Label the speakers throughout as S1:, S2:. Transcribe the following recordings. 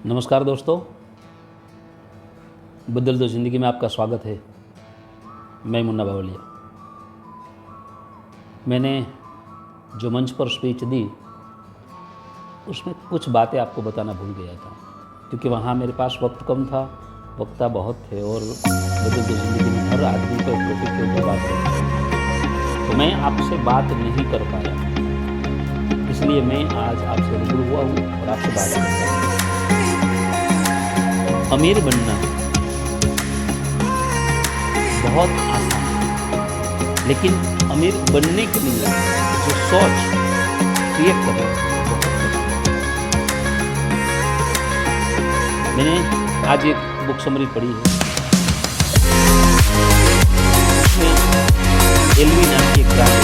S1: नमस्कार दोस्तों, बदल दो ज़िंदगी में आपका स्वागत है। मैं मुन्ना बावलिया। मैंने जो मंच पर स्पीच दी उसमें कुछ बातें आपको बताना भूल गया था, क्योंकि वहाँ मेरे पास वक्त कम था, वक्ता बहुत थे और बदल दो ज़िंदगी में हर आदमी को एक टॉपिक के ऊपर बात करनी है। तो मैं आपसे बात नहीं कर पाया, इसलिए मैं आज आपसे रूबरू हुआ हूँ और आपसे बात कर रहा हूँ। अमीर बनना बहुत आसान है, लेकिन अमीर बनने के लिए जो सोच क्रिएट करना बहुत कठिन है। मैंने आज एक बुक समरी पढ़ी है, उसमें एलवी नाम की एक किताब है,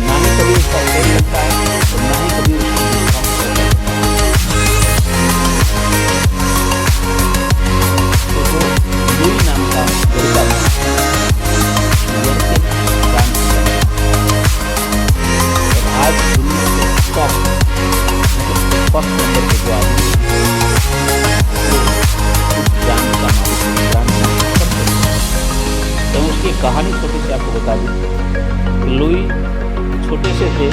S1: ना ही कभी उसका फेल लगता है और ना ही कभी उसको तो वो लुई नाम का लड़का और आज दुनिया के टॉप फर्स्ट नंबर के जो आदमी जान का तो उसकी कहानी छोटी सी आपको बता दी। लुई छोटे से थे,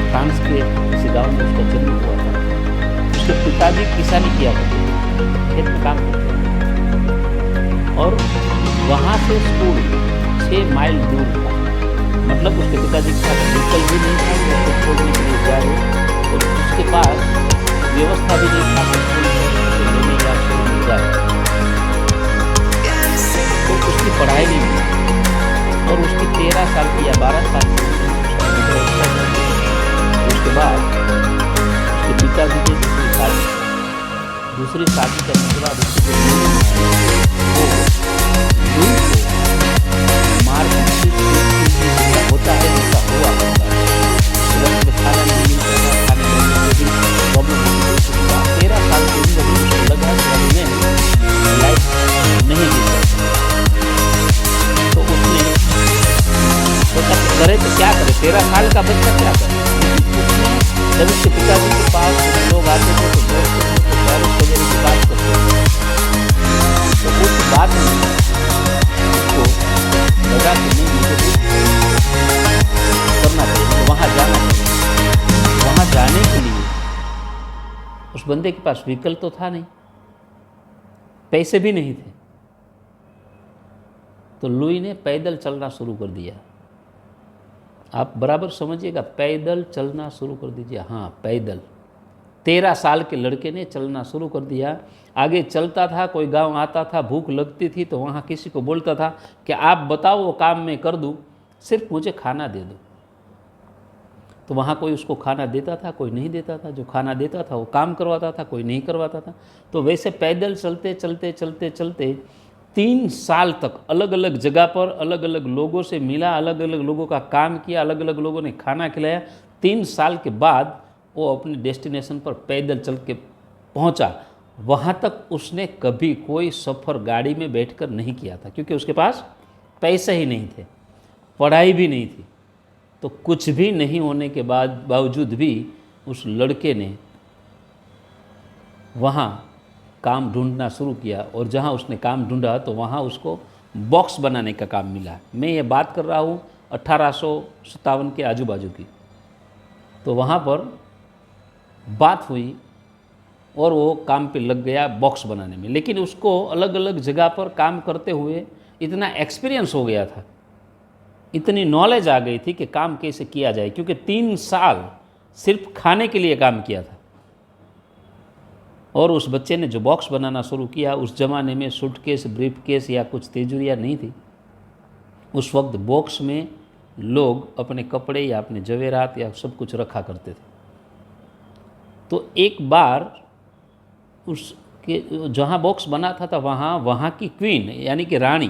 S1: फ्रांस के किसी गाँव में उसका जन्म हुआ था। उसके पिताजी किसानी किया करते थे, खेत में काम करते थे और वहाँ से स्कूल 6 माइल दूर था। मतलब उसके पिताजी के साथ व्हीकल भी नहीं था कि उसको छोड़ने के लिए जाए और उसके पास व्यवस्था भी नहीं था कि लेने या छोड़ने जाए। तो उसकी पढ़ाई नहीं हुई और उसकी 13 साल की या 12 साल की उसके बाद उसके पिताजी की दूसरी शादी करने के बाद उसके मार होता है जैसा हुआ करता है, खाना नहीं मिलता था, खाने में प्रॉब्लम होती है। 13 साल की उम्र में उसको लगा कि उन्हें लाइफ नहीं जी सकती, तो उसने सोचा कि करे तो क्या करे, 13 साल का बच्चा क्या करे। जब उसके पिताजी के पास लोग आते थे तो दोस्त तो पैरों वगैरह की बात करते थे, तो उस बात में उसको लगा कि नहीं, मुझे करना चाहिए, तो वहाँ जाना चाहिए। वहाँ जाने के लिए उस बंदे के पास व्हीकल तो था नहीं, पैसे भी नहीं थे, तो लुई ने पैदल चलना शुरू कर दिया। आप बराबर समझिएगा, पैदल चलना शुरू कर दीजिए। हाँ, पैदल 13 साल के लड़के ने चलना शुरू कर दिया। आगे चलता था, कोई गांव आता था, भूख लगती थी तो वहाँ किसी को बोलता था कि आप बताओ वो काम मैं कर दूँ, सिर्फ मुझे खाना दे दो। तो वहाँ कोई उसको खाना देता था, कोई नहीं देता था। जो खाना देता था वो काम करवाता था, कोई नहीं करवाता था। तो वैसे पैदल चलते चलते चलते चलते 3 साल तक अलग अलग जगह पर अलग अलग लोगों से मिला, अलग अलग लोगों का काम किया, अलग अलग लोगों ने खाना खिलाया। 3 साल के बाद वो अपनी डेस्टिनेशन पर पैदल चल के पहुंचा। वहाँ तक उसने कभी कोई सफ़र गाड़ी में बैठकर नहीं किया था, क्योंकि उसके पास पैसे ही नहीं थे, पढ़ाई भी नहीं थी। तो कुछ भी नहीं होने के बावजूद भी उस लड़के ने वहाँ काम ढूंढना शुरू किया और जहाँ उसने काम ढूंढा तो वहाँ उसको बॉक्स बनाने का काम मिला। मैं ये बात कर रहा हूँ 1857 के आजू बाजू की। तो वहाँ पर बात हुई और वो काम पे लग गया बॉक्स बनाने में। लेकिन उसको अलग अलग जगह पर काम करते हुए इतना एक्सपीरियंस हो गया था, इतनी नॉलेज आ गई थी कि काम कैसे किया जाए, क्योंकि 3 साल सिर्फ खाने के लिए काम किया था। और उस बच्चे ने जो बॉक्स बनाना शुरू किया, उस ज़माने में सूटकेस, ब्रीफकेस या कुछ तिजोरियाँ नहीं थी। उस वक्त बॉक्स में लोग अपने कपड़े या अपने जवेरात या सब कुछ रखा करते थे। तो एक बार उसके जहाँ बॉक्स बना था वहाँ की क्वीन यानी कि रानी,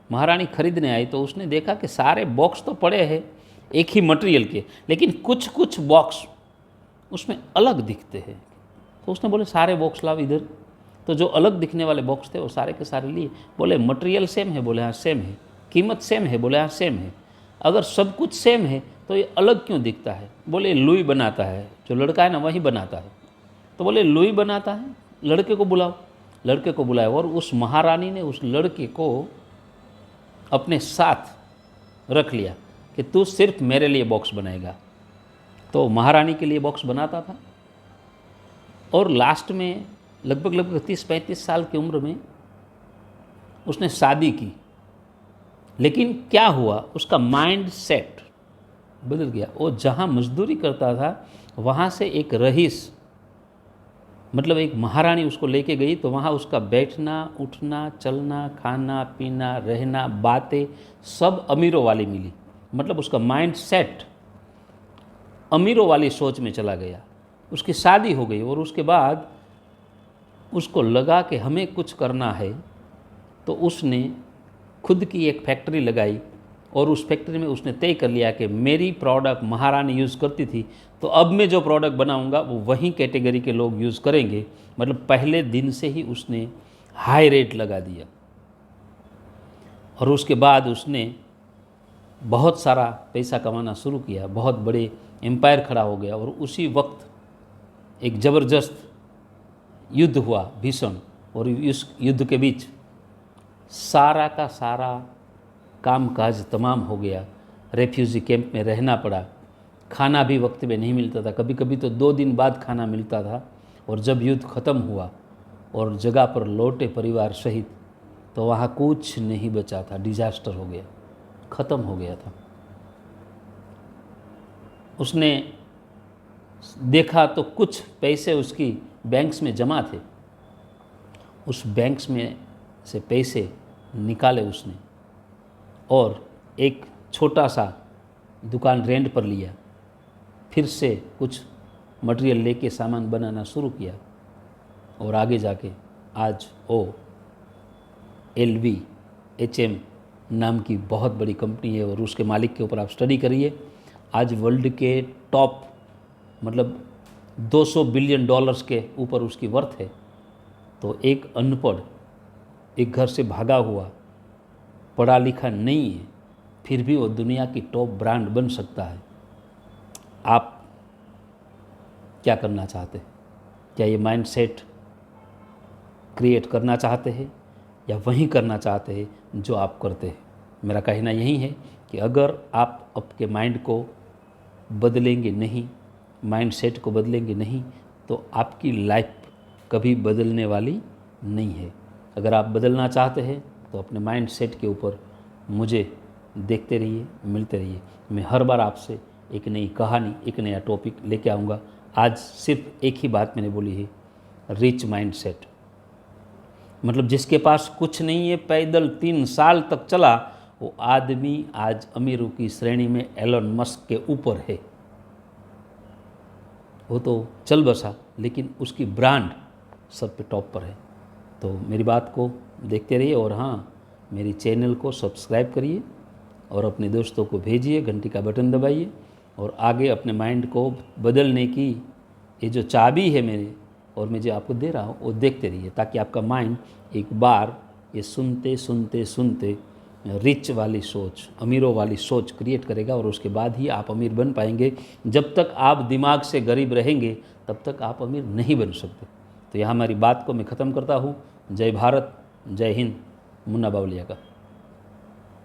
S1: महारानी खरीदने आई। तो उसने देखा कि सारे बॉक्स तो पड़े हैं एक ही मटेरियल के, लेकिन कुछ कुछ बॉक्स उसमें अलग दिखते हैं। तो उसने बोले सारे बॉक्स लाओ इधर। तो जो अलग दिखने वाले बॉक्स थे वो सारे के सारे लिए। बोले मटेरियल सेम है? बोले हाँ सेम है। कीमत सेम है? बोले हाँ सेम है। अगर सब कुछ सेम है तो ये अलग क्यों दिखता है? बोले लुई बनाता है, जो लड़का है ना वही बनाता है। तो बोले लुई बनाता है, लड़के को बुलाओ। लड़के को बुलाया और उस महारानी ने उस लड़के को अपने साथ रख लिया कि तू सिर्फ मेरे लिए बॉक्स बनाएगा। तो महारानी के लिए बॉक्स बनाता था और लास्ट में लगभग 30-35 साल की उम्र में उसने शादी की। लेकिन क्या हुआ, उसका माइंड सेट बदल गया। वो जहाँ मजदूरी करता था वहाँ से एक रईस, मतलब एक महारानी उसको लेके गई, तो वहाँ उसका बैठना, उठना, चलना, खाना पीना, रहना, बातें सब अमीरों वाली मिली। मतलब उसका माइंड सेट अमीरों वाली सोच में चला गया। उसकी शादी हो गई और उसके बाद उसको लगा कि हमें कुछ करना है, तो उसने खुद की एक फैक्ट्री लगाई और उस फैक्ट्री में उसने तय कर लिया कि मेरी प्रोडक्ट महारानी यूज़ करती थी, तो अब मैं जो प्रोडक्ट बनाऊंगा वो वही कैटेगरी के लोग यूज़ करेंगे। मतलब पहले दिन से ही उसने हाई रेट लगा दिया और उसके बाद उसने बहुत सारा पैसा कमाना शुरू किया, बहुत बड़े एम्पायर खड़ा हो गया। और उसी वक्त एक ज़बरदस्त युद्ध हुआ, भीषण, और इस युद्ध के बीच सारा का सारा कामकाज तमाम हो गया। रेफ्यूजी कैंप में रहना पड़ा, खाना भी वक्त में नहीं मिलता था, कभी कभी तो 2 दिन बाद खाना मिलता था। और जब युद्ध ख़त्म हुआ और जगह पर लौटे परिवार सहित, तो वहाँ कुछ नहीं बचा था, डिजास्टर हो गया, ख़त्म हो गया था। उसने देखा तो कुछ पैसे उसकी बैंक्स में जमा थे, उस बैंक्स में से पैसे निकाले उसने और एक छोटा सा दुकान रेंट पर लिया, फिर से कुछ मटेरियल लेके सामान बनाना शुरू किया और आगे जाके आज वो LVHM नाम की बहुत बड़ी कंपनी है और उसके मालिक के ऊपर आप स्टडी करिए। आज वर्ल्ड के टॉप, मतलब $200 बिलियन के ऊपर उसकी वर्थ है। तो एक अनपढ़, एक घर से भागा हुआ, पढ़ा लिखा नहीं है, फिर भी वो दुनिया की टॉप ब्रांड बन सकता है। आप क्या करना चाहते हैं? क्या ये माइंड सेट क्रिएट करना चाहते हैं या वही करना चाहते हैं जो आप करते हैं? मेरा कहना यही है कि अगर आप आपके माइंड को बदलेंगे नहीं, माइंड सेट को बदलेंगे नहीं, तो आपकी लाइफ कभी बदलने वाली नहीं है। अगर आप बदलना चाहते हैं तो अपने माइंड सेट के ऊपर मुझे देखते रहिए, मिलते रहिए। मैं हर बार आपसे एक नई कहानी, एक नया टॉपिक लेके आऊँगा। आज सिर्फ एक ही बात मैंने बोली है, रिच माइंड सेट। मतलब जिसके पास कुछ नहीं है, पैदल 3 साल तक चला, वो आदमी आज अमीरों की श्रेणी में एलन मस्क के ऊपर है। वो तो चल बसा, लेकिन उसकी ब्रांड सब पे टॉप पर है। तो मेरी बात को देखते रहिए और हाँ, मेरी चैनल को सब्सक्राइब करिए और अपने दोस्तों को भेजिए, घंटी का बटन दबाइए और आगे अपने माइंड को बदलने की ये जो चाबी है मेरे और मैं जो आपको दे रहा हूँ, वो देखते रहिए, ताकि आपका माइंड एक बार ये सुनते सुनते सुनते रिच वाली सोच, अमीरों वाली सोच क्रिएट करेगा और उसके बाद ही आप अमीर बन पाएंगे। जब तक आप दिमाग से गरीब रहेंगे तब तक आप अमीर नहीं बन सकते। तो यहाँ हमारी बात को मैं ख़त्म करता हूँ। जय भारत, जय हिंद। मुन्ना बावलिया का।